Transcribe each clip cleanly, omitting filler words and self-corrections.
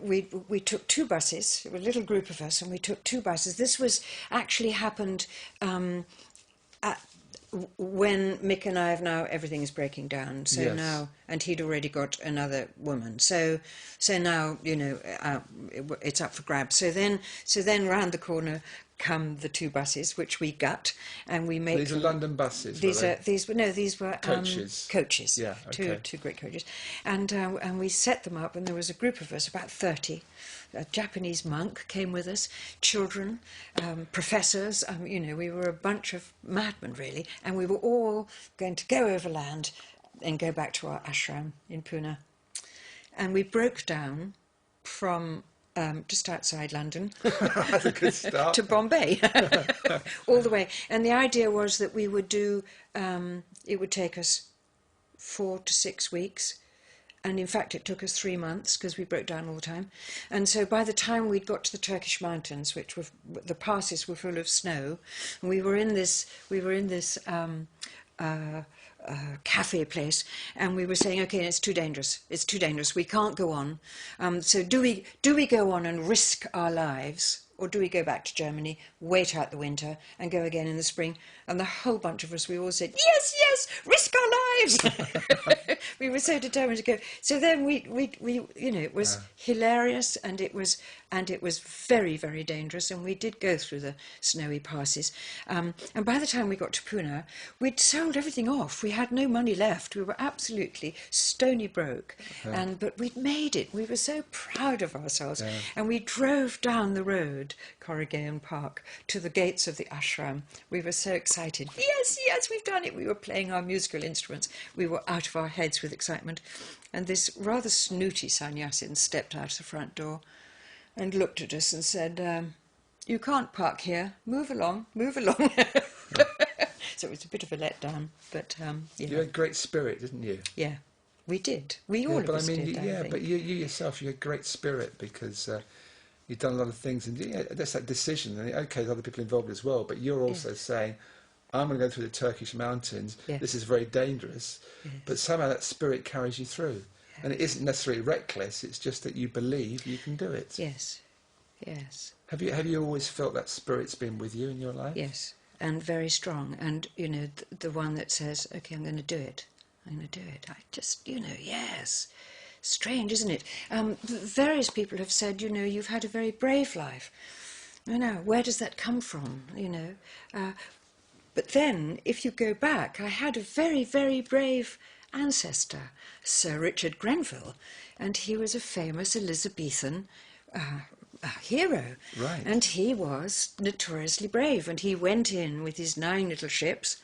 we took two buses. There were a little group of us, and we took two buses. This was actually happened when Mick and I have now, everything is breaking down. So Yes. now, and he'd already got another woman. So now, it's up for grabs. So then round the corner come the two buses, which we gut, and we make. These are London buses. These were Coaches. Coaches. Yeah, okay. Two great coaches, and we set them up, and there was a group of us, about 30. A Japanese monk came with us, children, professors. We were a bunch of madmen, really, and we were all going to go overland and go back to our ashram in Pune. And we broke down from just outside London That's a good start. to Bombay, all the way. And the idea was that we would do, it would take us 4 to 6 weeks. And in fact, it took us 3 months because we broke down all the time. And so by the time we'd got to the Turkish mountains, which were, the passes were full of snow, and we were in this cafe place, and we were saying, okay, it's too dangerous, we can't go on. So do we go on and risk our lives, or do we go back to Germany, wait out the winter, and go again in the spring? And the whole bunch of us, we all said, yes, risk our lives. We were so determined to go. So then we it was hilarious, and it was very, very dangerous, and we did go through the snowy passes. And by the time we got to Pune, we'd sold everything off. We had no money left. We were absolutely stony broke. But we'd made it. We were so proud of ourselves. Yeah. And we drove down the road, Corrigan Park, to the gates of the ashram. We were so excited. Yes, we've done it. We were playing our musical instruments. We were out of our heads with excitement. And this rather snooty sannyasin stepped out the front door and looked at us and said, you can't park here. Move along. So it was a bit of a letdown. But, You had great spirit, didn't you? Yeah, we did. We all of us did, I think. But you yourself, you had great spirit because you've done a lot of things. And that's that decision. And okay, there's other people involved as well. But you're also saying, I'm going to go through the Turkish mountains. Yes. This is very dangerous. Yes. But somehow that spirit carries you through. Yes. And it isn't necessarily reckless. It's just that you believe you can do it. Yes. Have you always felt that spirit's been with you in your life? Yes, and very strong. And, the one that says, OK, I'm going to do it. I just, yes. Strange, isn't it? Various people have said, you've had a very brave life. Where does that come from, But then, if you go back, I had a very, very brave ancestor, Sir Richard Grenville, and he was a famous Elizabethan hero. Right. And he was notoriously brave, and he went in with his 9 little ships,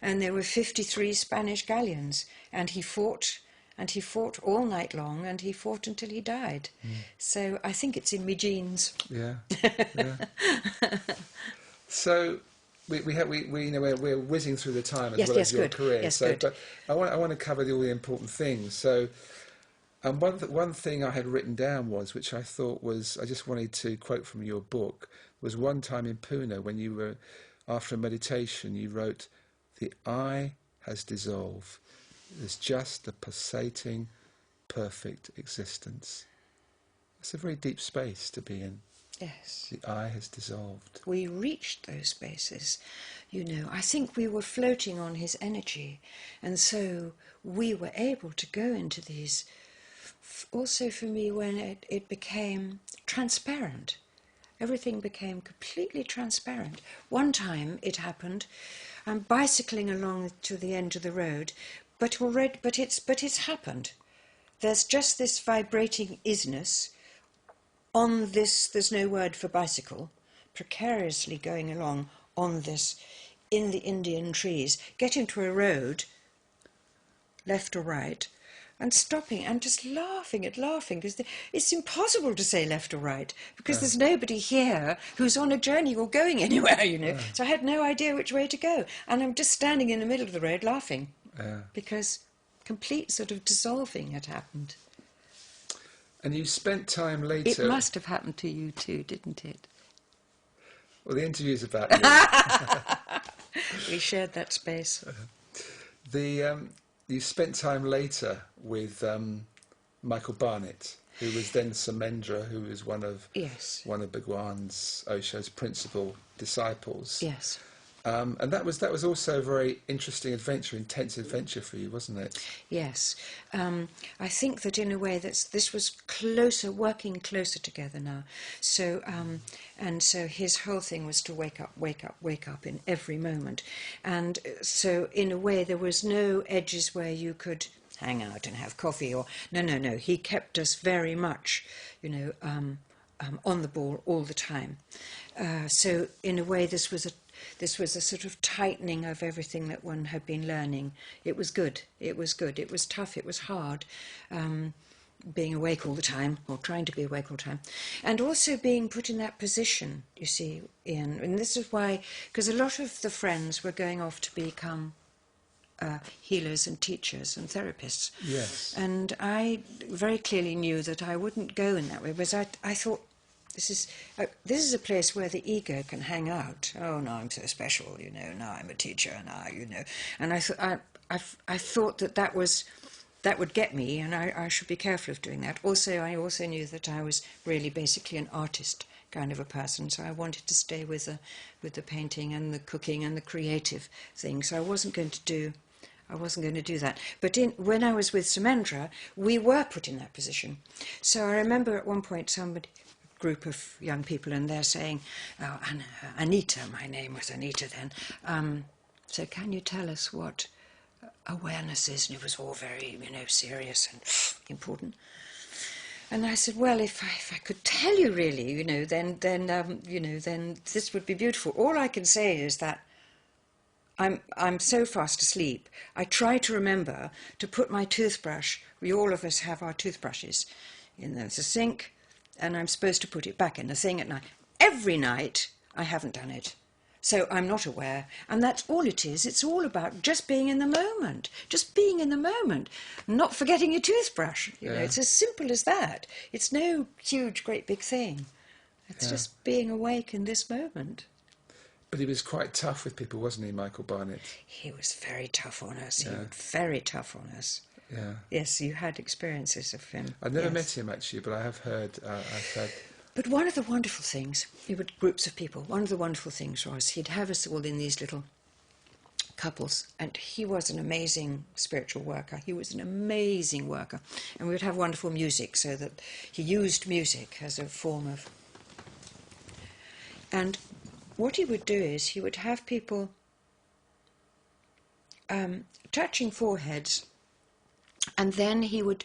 and there were 53 Spanish galleons, and he fought all night long, and he fought until he died. So I think it's in me genes. Yeah. So we're whizzing through the time as well as your career. Yes, so, good. But I want to cover all the important things. So, one thing I had written down was, which I thought was, I just wanted to quote from your book, was one time in Pune when you were, after a meditation, you wrote, "The I has dissolved. There's just a pulsating, perfect existence." It's a very deep space to be in. Yes. The I has dissolved. We reached those spaces, I think we were floating on his energy, and so we were able to go into these, also for me, when it became transparent. Everything became completely transparent. One time it happened, I'm bicycling along to the end of the road, but it's happened. There's just this vibrating isness on this, there's no word for bicycle, precariously going along on this, in the Indian trees, get into a road, left or right, and stopping and just laughing, because it's impossible to say left or right, because there's nobody here who's on a journey or going anywhere, So I had no idea which way to go, and I'm just standing in the middle of the road laughing, because complete sort of dissolving had happened. And you spent time later... It must have happened to you too, didn't it? Well, the interview's about you. We shared that space. You spent time later with Michael Barnett. who was then Samendra, who was one of Yes. Bhagwan's Osho's principal disciples. Yes. And that was also a very interesting adventure, intense adventure for you, wasn't it? Yes. I think that in a way this was closer, working closer together now. So, and so his whole thing was to wake up, wake up, wake up in every moment. And so in a way there was no edges where you could hang out and have coffee or, no. He kept us very much, on the ball all the time. So in a way this was a sort of tightening of everything that one had been learning. It was good. It was good. It was tough. It was hard, being awake all the time, or trying to be awake all the time. And also being put in that position, you see, Ian. And this is why, because a lot of the friends were going off to become healers and teachers and therapists. Yes. And I very clearly knew that I wouldn't go in that way, because I thought, this is a place where the ego can hang out. Oh, no, I'm so special, now I'm a teacher, And I thought that would get me, and I should be careful of doing that. I also knew that I was really basically an artist kind of a person, so I wanted to stay with the painting and the cooking and the creative thing. So I wasn't going to do that. But when I was with Samendra, we were put in that position. So I remember at one point group of young people, and they're saying, oh, Anita, my name was Anita then, so can you tell us what awareness is? And it was all very, serious and important. And I said, well, if I could tell you really, then this would be beautiful. All I can say is that I'm so fast asleep. I try to remember to put my toothbrush. All of us have our toothbrushes in the sink, and I'm supposed to put it back in the thing at night. Every night, I haven't done it. So I'm not aware. And that's all it is. It's all about just being in the moment. Just being in the moment. Not forgetting your toothbrush. It's as simple as that. It's no huge, great big thing. It's just being awake in this moment. But he was quite tough with people, wasn't he, Michael Barnett? He was very tough on us. Yeah. He was very tough on us. Yeah. Yes, you had experiences of him. I've never met him actually, but I have heard. But one of the wonderful things, he would groups of people. One of the wonderful things was he'd have us all in these little couples, and he was an amazing spiritual worker. He was an amazing worker, and we would have wonderful music, so that he used music as a form of. And what he would do is he would have people touching foreheads. And then he would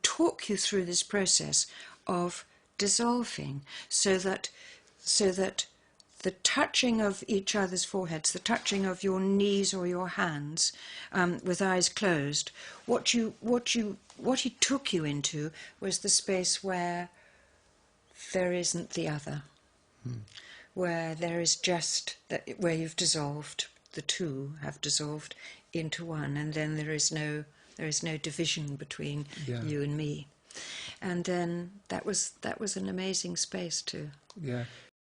talk you through this process of dissolving, so that the touching of each other's foreheads, the touching of your knees or your hands, with eyes closed, what he took you into was the space where there isn't the other, where there is just that, where you've dissolved, the two have dissolved into one, and then there is no division between you and me. And then that was an amazing space too. Yeah,